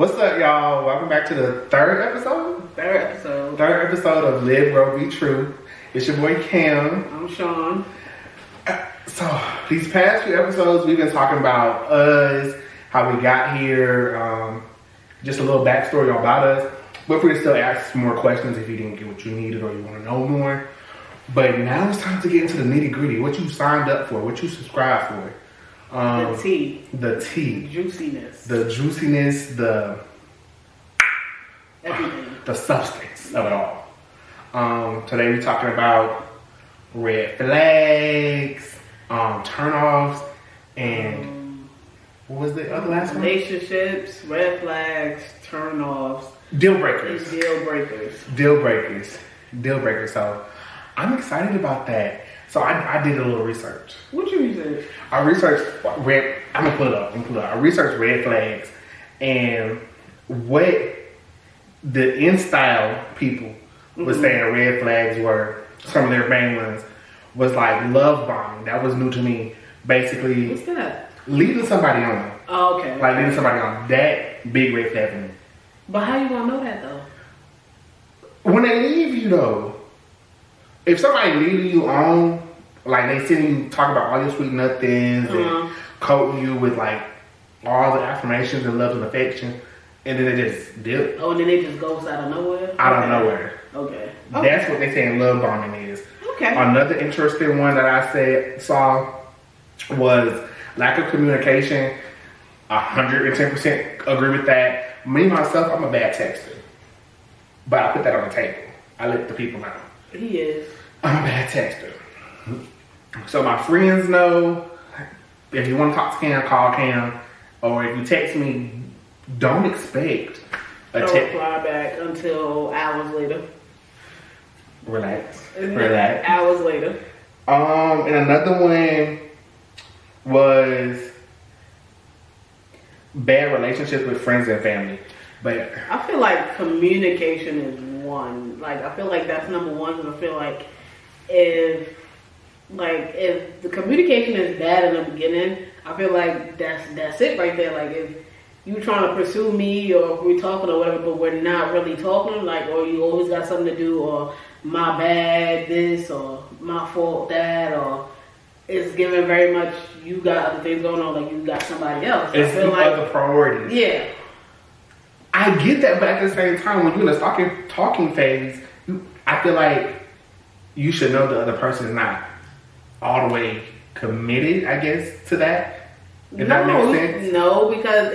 What's up, y'all? Welcome back to the third episode? Third episode of Live, Grow, Be True. It's your boy Cam. I'm Sean. So, these past few episodes, we've been talking about us, how we got here, just a little backstory about us. Feel free to still ask more questions if you didn't get what you needed or you want to know more. But now it's time to get into the nitty gritty. What you signed up for, what you subscribed for. The tea. Juiciness. Everything. The substance of it all. Today we're talking about red flags, turn-offs, and what was the other last one? Relationships, red flags, turn-offs. Deal breakers. Deal breakers. So I'm excited about that. So I did a little research. What you research? I researched I'm gonna pull it up. I researched red flags and what the in-style people was saying red flags were. Some of their main ones was like love bombing. That was new to me. Basically, what's that? Leading somebody on. Oh, okay. Like leading somebody on. That big red flag for me. But how you gonna know that though? When they leave you though. If somebody leaves you on, like they sitting you talk about all your sweet nothings and coating you with like all the affirmations and love and affection, and then they just dip. Oh, and then they just ghost out of nowhere? Out of nowhere. Okay. That's what they saying love bombing is. Okay. Another interesting one that I saw was lack of communication. 110% agree with that. Me, myself, I'm a bad texter. But I put that on the table. I let the people know. He is. I'm a bad texter. So my friends know, if you want to talk to Cam, call Cam. Or if you text me, don't expect a Don't text. reply back until hours later. Relax. Hours later. And another one was bad relationships with friends and family. But I feel like communication is one. Like, I feel like that's number one. Because I feel like if the communication is bad in the beginning, I feel like that's it right there. Like, if you trying to pursue me or if we're talking or whatever, but we're not really talking, like, or you always got something to do, or my bad this, or my fault that, or it's given very much you got other things going on, like you got somebody else. It's the other priorities. Yeah. I get that, but at the same time, when you're in a talking phase, I feel like you should know the other person is not all the way committed, I guess, to that. If that makes sense? No, because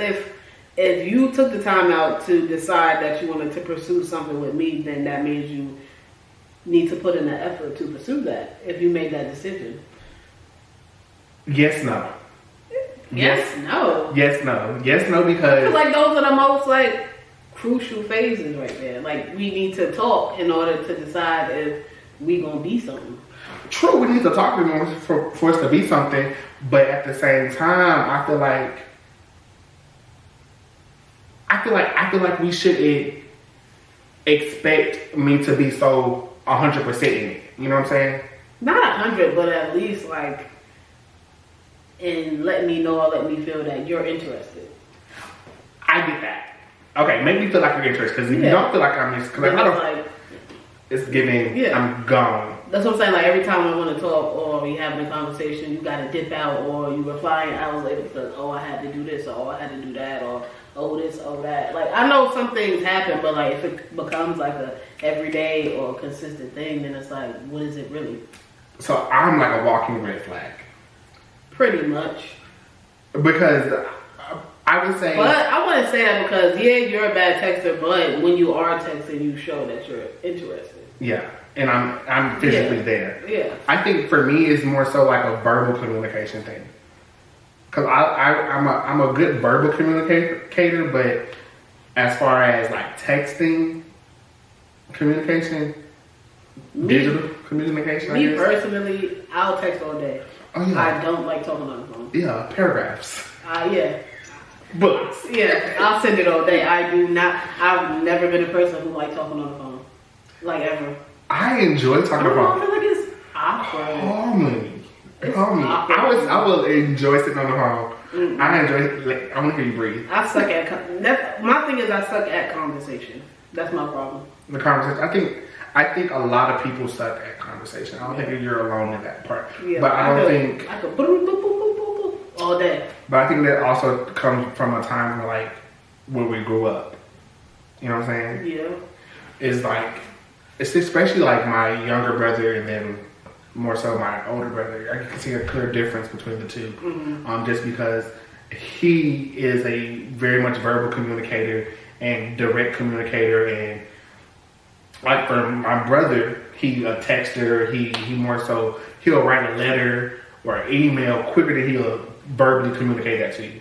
if you took the time out to decide that you wanted to pursue something with me, then that means you need to put in the effort to pursue that. If you made that decision. Yes, no. Yes, no, because I feel like those are the most like crucial phases right there. Like, we need to talk in order to decide if we gonna be something. True, we need to talk in order for us to be something, but at the same time, I feel like we shouldn't expect me to be so 100% in it. You know what I'm saying? Not 100, but at least like. And let me know or let me feel that you're interested. I get that. Okay, make me feel like you're interested. Because if you don't feel like I'm interested, because I don't, like, it's giving, I'm gone. That's what I'm saying. Like, every time I want to talk or we having a conversation, you got to dip out, or you replying hours later because, oh, I had to do this, or oh, I had to do that, or oh, this, oh, that. Like, I know some things happen, but like, if it becomes like a everyday or consistent thing, then it's like, what is it really? So I'm like a walking red flag. Pretty much. Because I would say... But I want to say that because, yeah, you're a bad texter, but when you are texting, you show that you're interested. Yeah, and I'm physically there. Yeah. I think for me, it's more so like a verbal communication thing. Because I'm a good verbal communicator, but as far as like texting communication, digital communication, I guess. Personally, I'll text all day. Oh, yeah. I don't like talking on the phone. Yeah, paragraphs. Yeah. Books. Yeah, I'll send it all day. I've never been a person who likes talking on the phone. Like, ever. I enjoy talking I about. feel like it's awkward. Harmony. Call me. I will enjoy sitting on the phone. Mm-hmm. I enjoy. Like, I want to hear you breathe. I suck at. My thing is I suck at conversation. That's my problem. The conversation. I think a lot of people suck at conversation. I don't think you're alone in that part. Yeah, but I don't think I could boop, boop, boop, boop, boop, all day. But I think that also comes from a time where we grew up. You know what I'm saying? Yeah. It's especially like my younger brother and then more so my older brother. I can see a clear difference between the two. Mm-hmm. Just because he is a very much verbal communicator and direct communicator, and like for my brother, he a texter. He more so he'll write a letter or an email quicker than he'll verbally communicate that to you.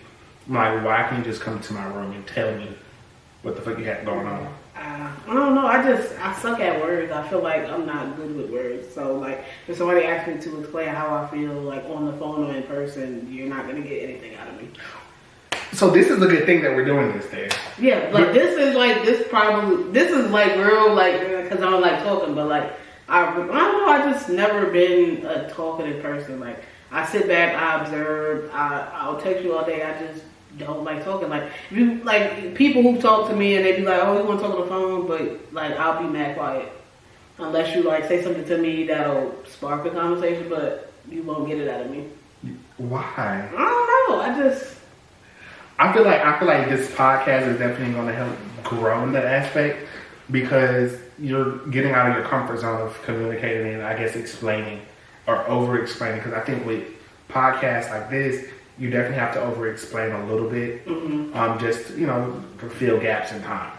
I'm like, why can't you just come to my room and tell me what the fuck you have going on? I don't know. I suck at words. I feel like I'm not good with words. So like, if somebody asks me to explain how I feel like on the phone or in person, you're not gonna get anything out of me. So this is a good thing that we're doing this day. Yeah, like this is like real, like, because I don't like talking, but like I don't know. I just never been a talkative person. Like I sit back, I observe. I'll text you all day. I just don't like talking. Like if you like people who talk to me and they be like, "Oh, we want to talk on the phone," but like I'll be mad quiet unless you like say something to me that'll spark a conversation, but you won't get it out of me. Why? I don't know. I feel like this podcast is definitely going to help grow in that aspect because you're getting out of your comfort zone of communicating and I guess explaining or over-explaining. Because I think with podcasts like this, you definitely have to over-explain a little bit, just to fill gaps in time.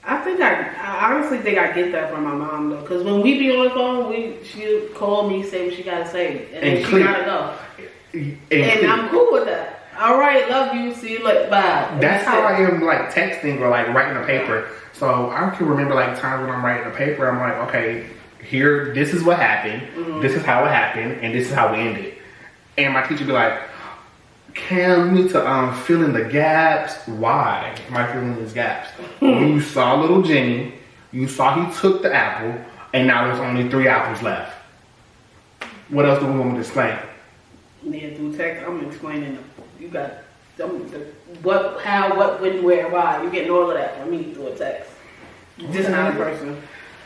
I honestly think I get that from my mom though, because when we be on the phone, she'll call me, say what she gotta say, and then she gotta go, and I'm cool with that. All right, love you. See you later. Bye. That's how I am, like texting or like writing a paper. So I can remember like times when I'm writing a paper. I'm like, okay, here, this is what happened. Mm-hmm. This is how it happened, and this is how we ended. And my teacher be like, Cam, you need to fill in the gaps. Why am I filling these gaps? You saw little Jenny. You saw he took the apple, and now there's only 3 apples left. What else do we want to explain? Yeah, through text, I'm explaining. You got what, how, what, when, where, why. You're getting all of that from me through a text. Just not a person.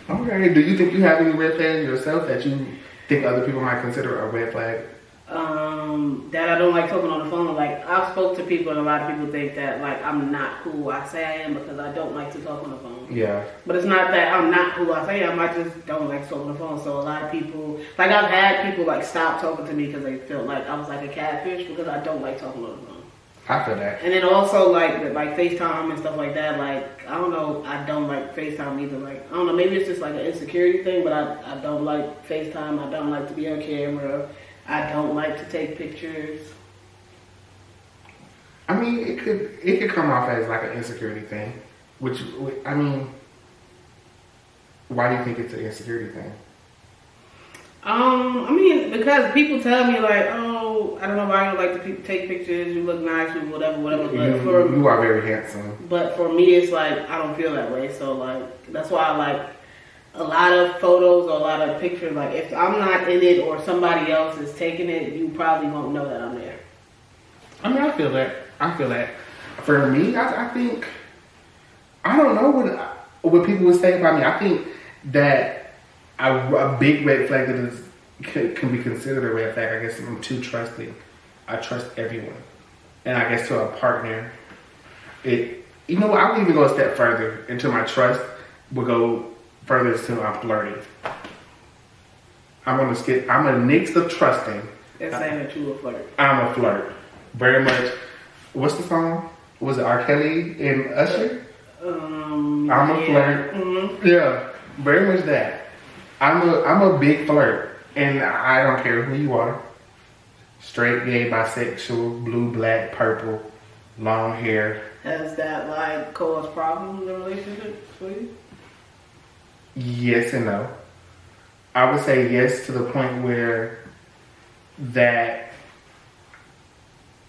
Okay. Do you think you have any red flags yourself that you think other people might consider a red flag? That I don't like talking on the phone. Like I've spoke to people and a lot of people think that like I'm not who I say I am because I don't like to talk on the phone. Yeah. But it's not that I'm not who I say I am. I just don't like to talk on the phone. So a lot of people, like I've had people like stop talking to me because they felt like I was like a catfish because I don't like talking on the phone. I feel that. And then also like FaceTime and stuff like that. Like I don't know, I don't like FaceTime either. Like I don't know, maybe it's just like an insecurity thing. But I don't like FaceTime. I don't like to be on camera. I don't like to take pictures. I mean, it could come off as like an insecurity thing. Which I mean, why do you think it's an insecurity thing? I mean, because people tell me like, oh, I don't know why you don't like to take pictures. You look nice, or whatever. But you are very handsome. But for me, it's like I don't feel that way. So like that's why I like a lot of photos or a lot of pictures. Like if I'm not in it or somebody else is taking it, you probably won't know that I'm there. I mean, I feel that. For me, I think I don't know what people would say about me. I think that a big red flag that can be considered a red flag. I guess I'm too trusting. I trust everyone, and I guess to a partner, I would even go a step further into my trust. Would go further to I'm flirting. I'm a mix of trusting. That's saying that you a flirt. I'm a flirt, very much. What's the song? Was it R. Kelly and Usher? I'm a flirt. Mm-hmm. Yeah, very much that. I'm a big flirt, and I don't care who you are. Straight, gay, bisexual, blue, black, purple, long hair. Has that like caused problems in relationships for you? Yes and no. I would say yes to the point where that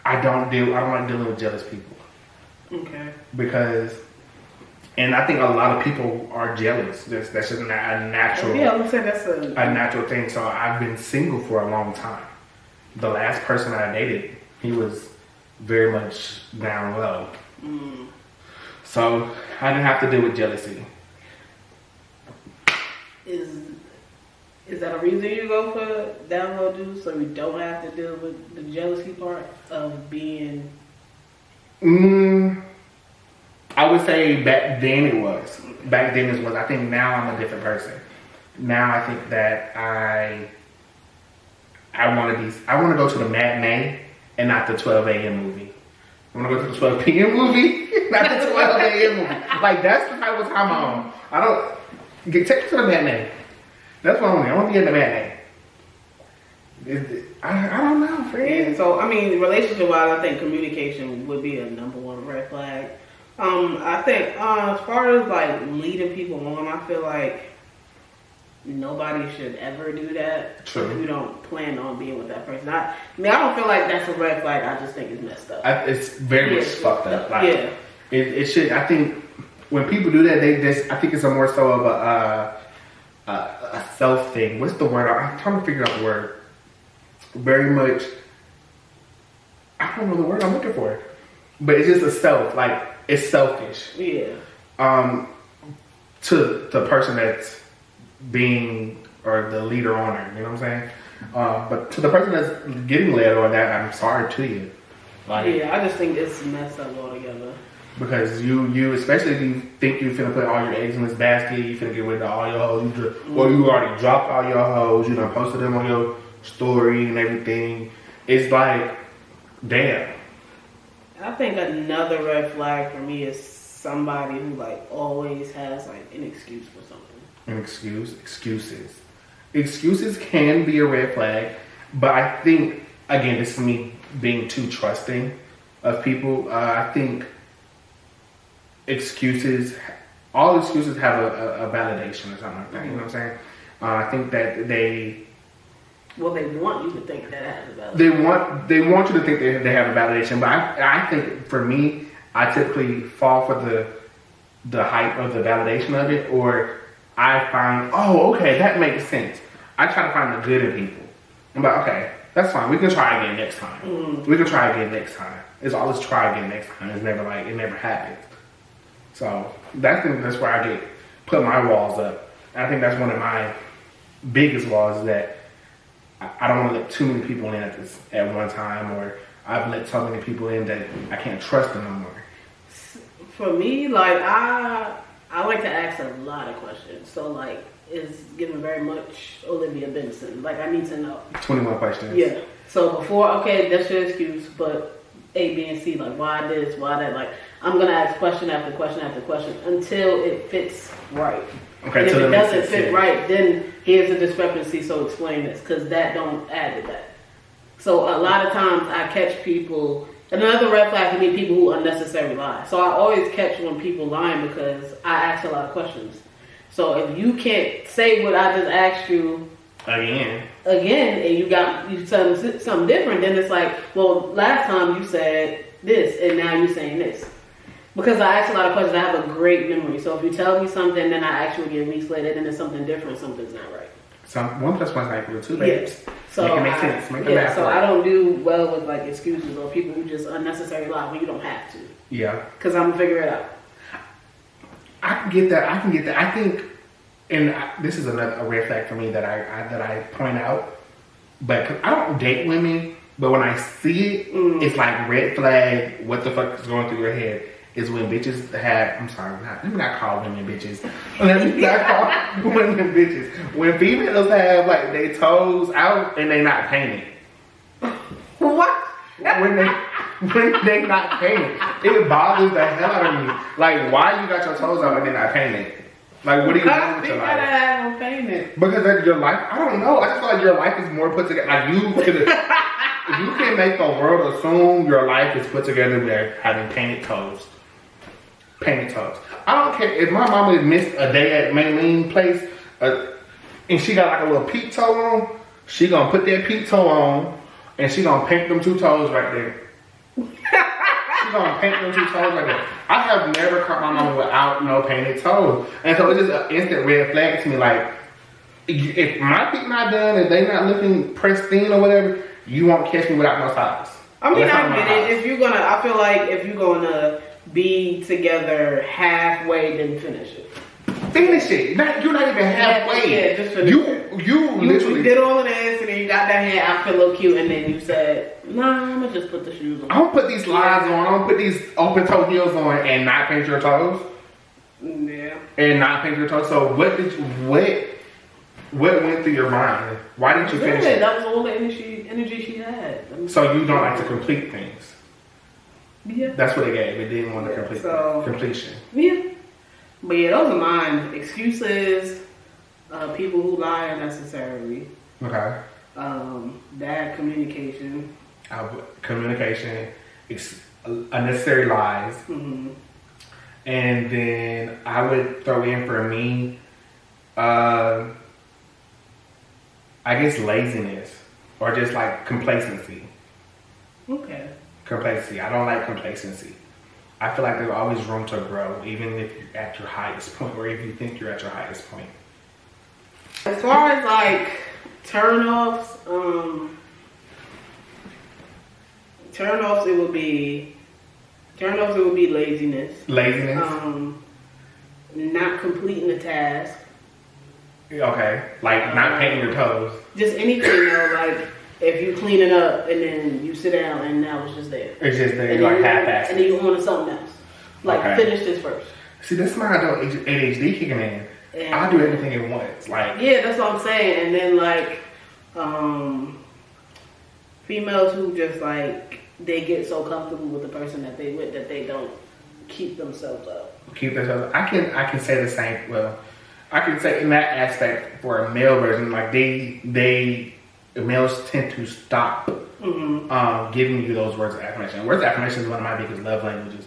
I don't like dealing with jealous people. Okay. Because, and I think a lot of people are jealous. That's just a natural. Yeah, I would say that's a natural thing. So I've been single for a long time. the last person I dated, he was very much down low. So I didn't have to deal with jealousy. Is that a reason you go for down low dudes, so you don't have to deal with the jealousy part of being? I would say back then it was. Back then it was. I think now I'm a different person. Now I think that I want to go to the matinee and not the 12 a.m. movie. I want to go to the 12 p.m. movie, not the 12 a.m. movie. Like, that's the type of time I'm on. I don't take me to the matinee. That's what I want. I want to be in the matinee. I don't know, friend. Yeah, so I mean, relationship wise, I think communication would be a number one red flag. I think as far as like leading people on, I feel like nobody should ever do that. True. If you don't plan on being with that person. I don't feel like that's a red flag. I just think it's messed up. It's very much fucked up. Like, yeah. It should. I think when people do that, I think it's a more so of a self thing. What's the word? I'm trying to figure out the word. Very much. I don't know the word I'm looking for, but it's just a self. Like, it's selfish. Yeah. To the person that's being, or the leader on her, you know what I'm saying? But to the person that's getting led on that, I'm sorry to you. Like, yeah, I just think it's messed up altogether. Because you especially if you think you're finna put all your eggs in this basket, you finna get rid of all your hoes, or you already dropped all your hoes, you done posted them on your story and everything. It's like, damn. I think another red flag for me is somebody who like always has like an excuse for something. An excuses. Excuses can be a red flag, but I think, again, this is me being too trusting of people. I think all excuses have a validation or something like that. You know what I'm saying? I think that they want you to think that it has a validation. They want you to think they have a validation, but I think for me, I typically fall for the hype of the validation of it, or I find, oh, okay, that makes sense. I try to find the good in people. I'm like, okay, that's fine. We can try again next time. We can try again next time. It's always try again next time. It's never like, it never happens. So that's where I put my walls up. And I think that's one of my biggest walls, is that I don't want to let too many people in at one time, or I've let so many people in that I can't trust them no more. For me, like I like to ask a lot of questions. So like it's given very much Olivia Benson. Like I need to know. 21 questions. Yeah. So before, okay, that's your excuse, but A, B, and C, like why this, why that, like I'm gonna ask question after question after question until it fits right. Okay. And if it doesn't fit right, then here's a discrepancy, so explain this, because that don't add to that. So a lot of times I catch people. Another red flag for me, people who unnecessarily lie. So I always catch when people lying because I ask a lot of questions. So if you can't say what I just asked you again, and you said something different, then it's like, well, last time you said this, and now you're saying this. Because I ask a lot of questions, I have a great memory. So if you tell me something, then I actually get weeks later, then it's something different, something's not right. So 1 + 1 = 2, babes. Yes. So make it make sense. Make the math so work. I don't do well with like excuses or people who just unnecessarily lie when you don't have to. Yeah. Because I'm gonna figure it out. I can get that. I think, and this is a red flag for me that I point out. But 'cause I don't date women, but when I see it, it's like red flag. What the fuck is going through your head? Is when bitches have, let me not call women bitches. Let me not call women bitches. When females have like their toes out and they not painted. What? When they not painted, it bothers the hell out of me. Like, why you got your toes out and they're not painted? Like, what are you doing with your life? Gotta have them painted. Because that's your life. I don't know. I just feel like your life is more put together. Like you can make the world assume your life is put together with having painted toes. Painted toes. I don't care if my mama had missed a day at Maylene place and she got like a little peep toe on. She gonna put that peep toe on and she gonna paint them 2 toes right there. She gonna paint them 2 toes right there. I have never caught my mama without no painted toes, and so it's just an instant red flag to me. Like if my feet not done, if they not looking pristine or whatever, You won't catch me without no socks. I mean, I get it. I feel like if you're gonna be together halfway, then finish it. Finish it. You're not even halfway. Yeah, just finish it. You literally did all of this, and then you got that hair outfit a little cute, and then you said, "Nah, I'm gonna just put the shoes on." I don't put these slides on. I don't put these open toe heels on and not paint your toes. Yeah. And not paint your toes. So what went through your mind? Why didn't you finish it? That was all the energy she had. So you don't like to complete things. Yeah. That's what it gave. It didn't want to complete completion. Yeah. But yeah, those are mine. Excuses, people who lie unnecessarily. Okay. Bad communication. Communication, unnecessary lies. Mm-hmm. And then I would throw in for me, I guess laziness or just like complacency. Okay. Complacency. I don't like complacency. I feel like there's always room to grow, even if you're at your highest point or if you think you're at your highest point. As far as like turn-offs, it would be laziness. Laziness? Not completing the task. Okay. Like not painting your toes. Just anything, like if you clean it up and then you sit down and now it's just there. It's just there, like half-assed. And then you on to something else. Like finish this first. See, that's my adult ADHD kicking in. And I do everything at once. Like yeah, that's what I'm saying. And then like females who just like they get so comfortable with the person that they with that they don't keep themselves up. I can say the same. Well, I can say in that aspect for a male version, like males tend to stop giving you those words of affirmation. Words of affirmation is one of my biggest love languages.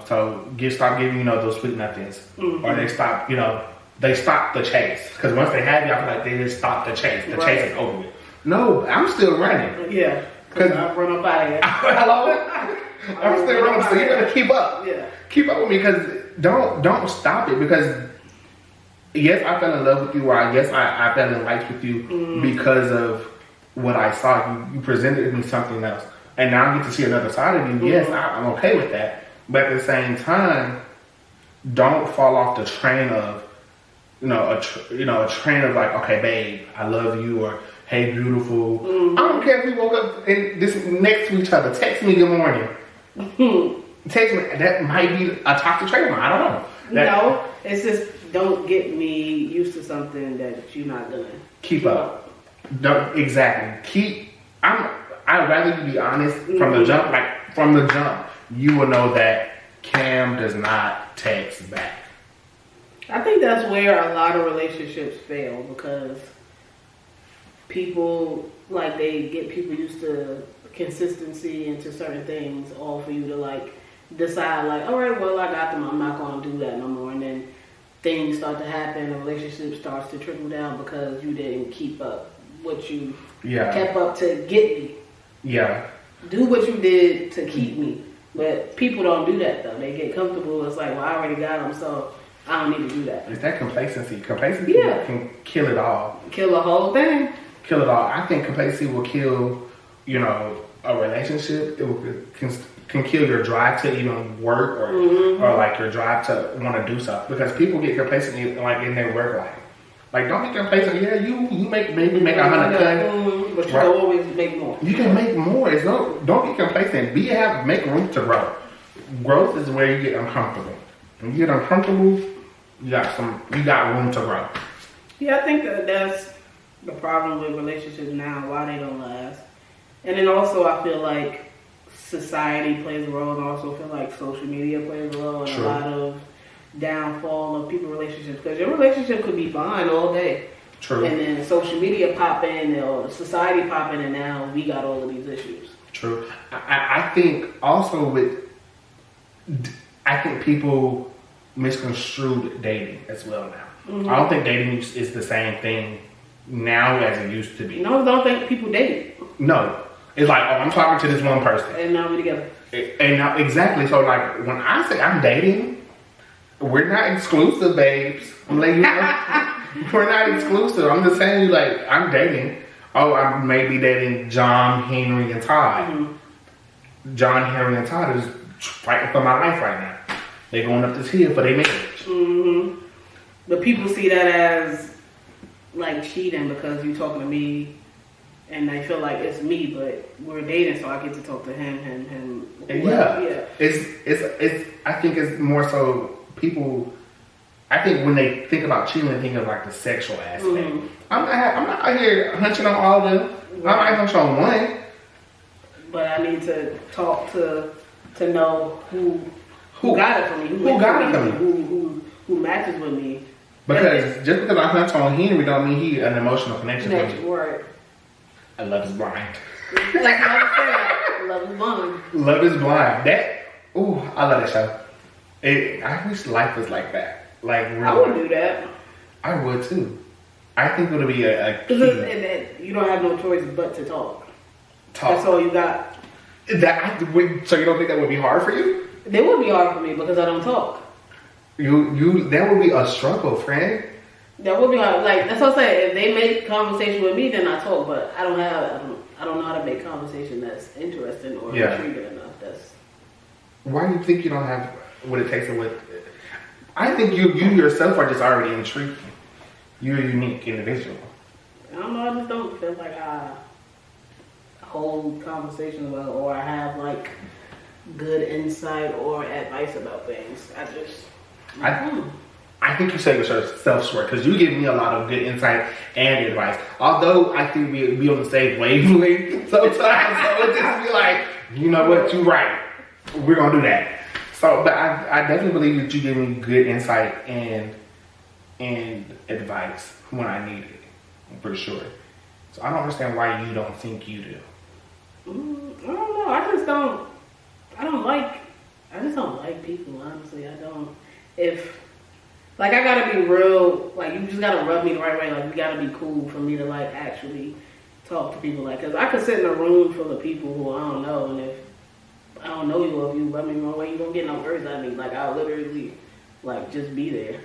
So stop giving those sweet nothings, or they stop the chase, because once they have you, I feel like they just stop the chase. The chase is over with. No, I'm still running. Yeah, because I run up out of here. Hello, I'm still running. So you gotta keep up. Yeah, keep up with me, because don't stop it, because. Yes, I fell in love with you, or I fell in likes with you because of what I saw. You presented me something else, and now I get to see another side of you. Yes, I'm okay with that, but at the same time, don't fall off the train of, a train of like, okay, babe, I love you, or hey, beautiful. I don't care if we woke up and this next to each other. Text me good morning. Text me. That might be a toxic trait of mine. I don't know. No, it's just. Don't get me used to something that you're not gonna keep up. Don't exactly. I'd rather you be honest from the jump. Like from the jump, you will know that Cam does not text back. I think that's where a lot of relationships fail, because people they get people used to consistency and to certain things, all for you to like decide like, all right, well I got them. I'm not gonna do that no more, and then. Things start to happen, a relationship starts to trickle down because you didn't keep up what you kept up to get me. Yeah. Do what you did to keep me. But people don't do that though. They get comfortable. It's like, well, I already got them, so I don't need to do that. Is that complacency? Complacency can kill it all. Kill the whole thing. Kill it all. I think complacency will kill, a relationship. It can kill your drive to even work or like your drive to want to do something, because people get complacent in their work life. Like don't get complacent. Yeah, you maybe make 100 but you can always make more. You can make more. Don't get complacent. Make room to grow. Growth is where you get uncomfortable. When you get uncomfortable, you got room to grow. Yeah, I think that's the problem with relationships now. Why they don't last, and then also I feel like. Society plays a role, and I also feel like social media plays a role in a lot of downfall of people's relationships, because your relationship could be fine all day. True. And then social media pop in, or society pop in, and now we got all of these issues. True. I think also I think people misconstrued dating as well now. I don't think dating is the same thing now as it used to be. No, I don't think people date. No. It's like, oh, I'm talking to this one person. And now we're together. And now, exactly. So, like, when I say I'm dating, we're not exclusive, babes. I'm letting you know. We're not exclusive. I'm just saying, I'm dating. oh, I may be dating John, Henry, and Todd. Mm-hmm. John, Henry, and Todd is fighting for my life right now. They're going up this hill for their marriage. Mm-hmm. But people see that as like cheating because you're talking to me, and they feel like it's me, but we're dating, so I get to talk to him. Yeah. It's. I think it's more so people. I think when they think about cheating, they think of like the sexual aspect. Mm-hmm. I'm not out here hunching on all of them. Right. I might hunch on one. But I need to talk to know who got it for me, who got it for me, who matches with me. Because just because I hunch on Henry don't mean he an emotional connection with me. Right. I love is blind. Like I said, love is blind. Love is blind. I love that show. I wish life was like that. Like real I would life. do that. I would too. I think it would be a key. Because you don't have no choice but to talk. That's all you got. So you don't think that would be hard for you? It would be hard for me because I don't talk. That would be a struggle, friend. That would be hard. Like that's what I'm saying. If they make conversation with me, then I talk. But I don't know how to make conversation that's interesting or intriguing enough. Why do you think you don't have what it takes to what? I think you yourself are just already intriguing. You're a unique individual. I don't know. I just don't feel like I hold conversation about, or I have like good insight or advice about things. I think you say yourself short because you give me a lot of good insight and advice. Although I think we be on the same wavelength sometimes, so it just be like, you know what, you're right. We're gonna do that. So, but I definitely believe that you give me good insight and advice when I need it, for sure. So I don't understand why you don't think you do. I don't know. I just don't like people, honestly. I don't. Like, I gotta be real, like, you just gotta rub me the right way. Like, you gotta be cool for me to, like, actually talk to people. Like, because I could sit in a room full of people who I don't know, and if I don't know you, or if you rub me the wrong way, you don't get no words out of me. Like, I'll literally, like, just be there.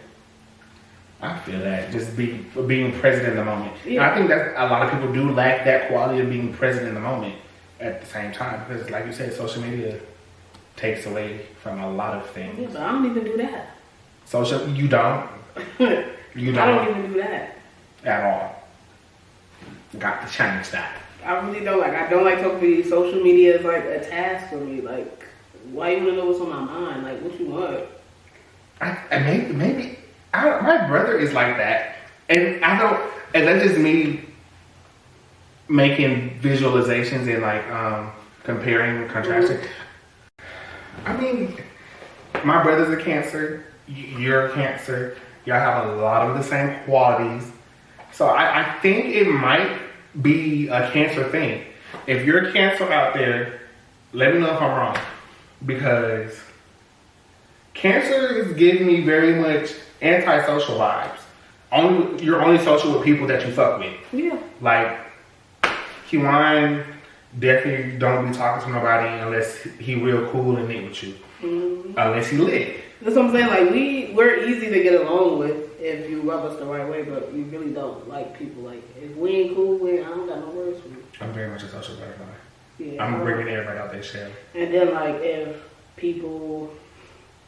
I feel that. Just being present in the moment. Yeah. And I think that a lot of people do lack that quality of being present in the moment at the same time. Because, like you said, social media takes away from a lot of things. Yeah, but I don't even do that. You don't? You don't? I don't even do that. At all. Got to change that. I really don't. Like, I don't like talking to you. Social media is like a task for me. Like, why you want to know what's on my mind? Like, what you want? Maybe my brother is like that. And that's just me making visualizations and like comparing and contrasting. I mean, my brother's a Cancer. You're a Cancer. Y'all have a lot of the same qualities. So I think it might be a Cancer thing. If you're a Cancer out there, let me know if I'm wrong. Because Cancer is giving me very much antisocial vibes. You're only social with people that you fuck with. Yeah. Like, Kiwan definitely don't be talking to nobody unless he real cool and neat with you. Mm-hmm. Unless he lit. That's what I'm saying. Like, we're easy to get along with if you rub us the right way, but we really don't like people. Like, if we ain't cool with, I don't got no words for you. I'm very much a social butterfly. Yeah, I'm bringing everybody out their shell. And then, like, if people...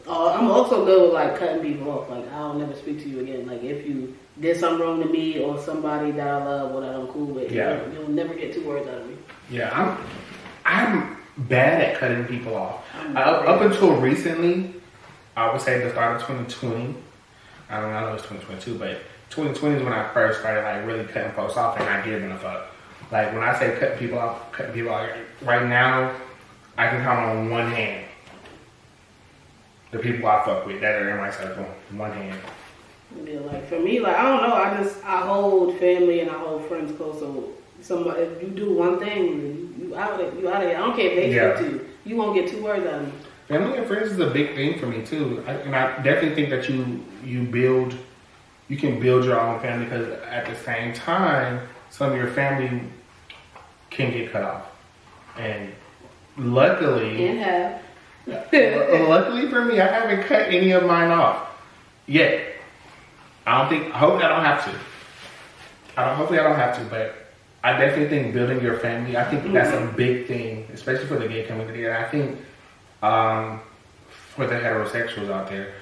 I'm also good with, like, cutting people off. Like, I'll never speak to you again. Like, if you did something wrong to me or somebody that I love or that I'm cool with, you'll never get 2 words out of me. Yeah, I'm bad at cutting people off. Up until recently, I would say the start of 2020. I know it's 2022, but 2020 is when I first started, like, really cutting folks off and not giving a fuck. Like, when I say cutting people off, right now, I can count on one hand the people I fuck with that are in my circle. One hand. Yeah, like, for me, like, I don't know. I hold family and I hold friends close. So somebody, if you do one thing, you out of here. I don't care if they speak to you. You won't get 2 words out of me. Family and friends is a big thing for me too. And I definitely think that you can build your own family, because at the same time, some of your family can get cut off. And luckily, luckily for me, I haven't cut any of mine off yet. Hopefully I don't have to. Hopefully I don't have to, but I definitely think building your family, I think that's a big thing, especially for the gay community. And I think for the heterosexuals out there,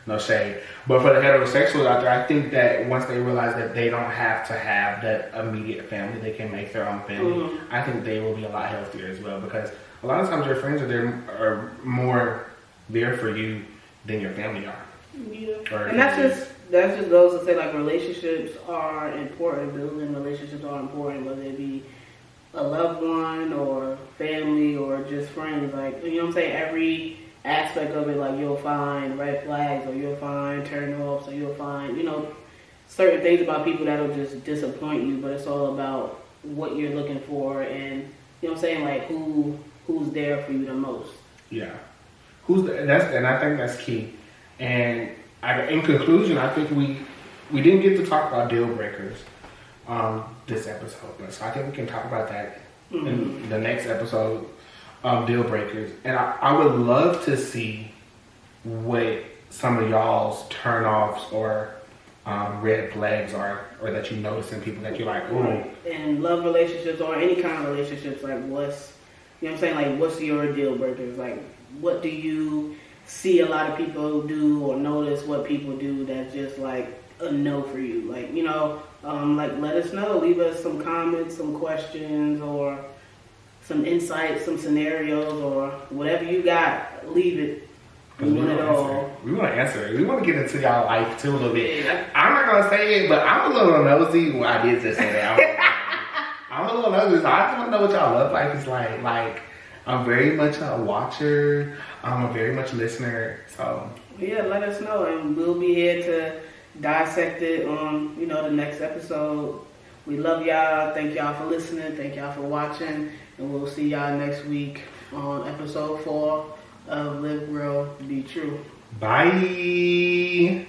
no shade, but for the heterosexuals out there, I think that once they realize that they don't have to have that immediate family, they can make their own family. I think they will be a lot healthier as well, because a lot of times your friends are more there for you than your family are. Yeah. And that just goes to say, like, relationships are important. Building relationships are important, whether it be a loved one or family or just friends. Like, you know what I'm saying? Every aspect of it, like, you'll find red flags, or you'll find turn-offs, or you'll find, you know, certain things about people that'll just disappoint you. But it's all about what you're looking for, and, you know what I'm saying, like, who's there for you the most. Yeah. And I think that's key. And in conclusion, I think we didn't get to talk about deal breakers this episode, so I think we can talk about that in the next episode, deal breakers. And I would love to see what some of y'all's turn-offs or red flags are, or that you notice in people that you're like, ooh. In love relationships or any kind of relationships, like, what's, you know what I'm saying, like, what's your deal breakers? Like, what do you see a lot of people do or notice what people do that's just like a no for you? Like, you know, like, let us know. Leave us some comments, some questions, or some insights, some scenarios, or whatever you got. Leave it. We want it all. We want to answer it. We want to get into y'all life too a little bit. I'm not gonna say it, but I'm a little nosy. Well, I did just say that. I'm a little nosy. So I just want to know what y'all love life is like. Like, I'm very much a watcher. I'm a very much listener. So yeah, let us know, and we'll be here to dissect it on, you know, the next episode. We love y'all. Thank y'all for listening. Thank y'all for watching, and we'll see y'all next week on episode 4 of Live Real, Be True. Bye.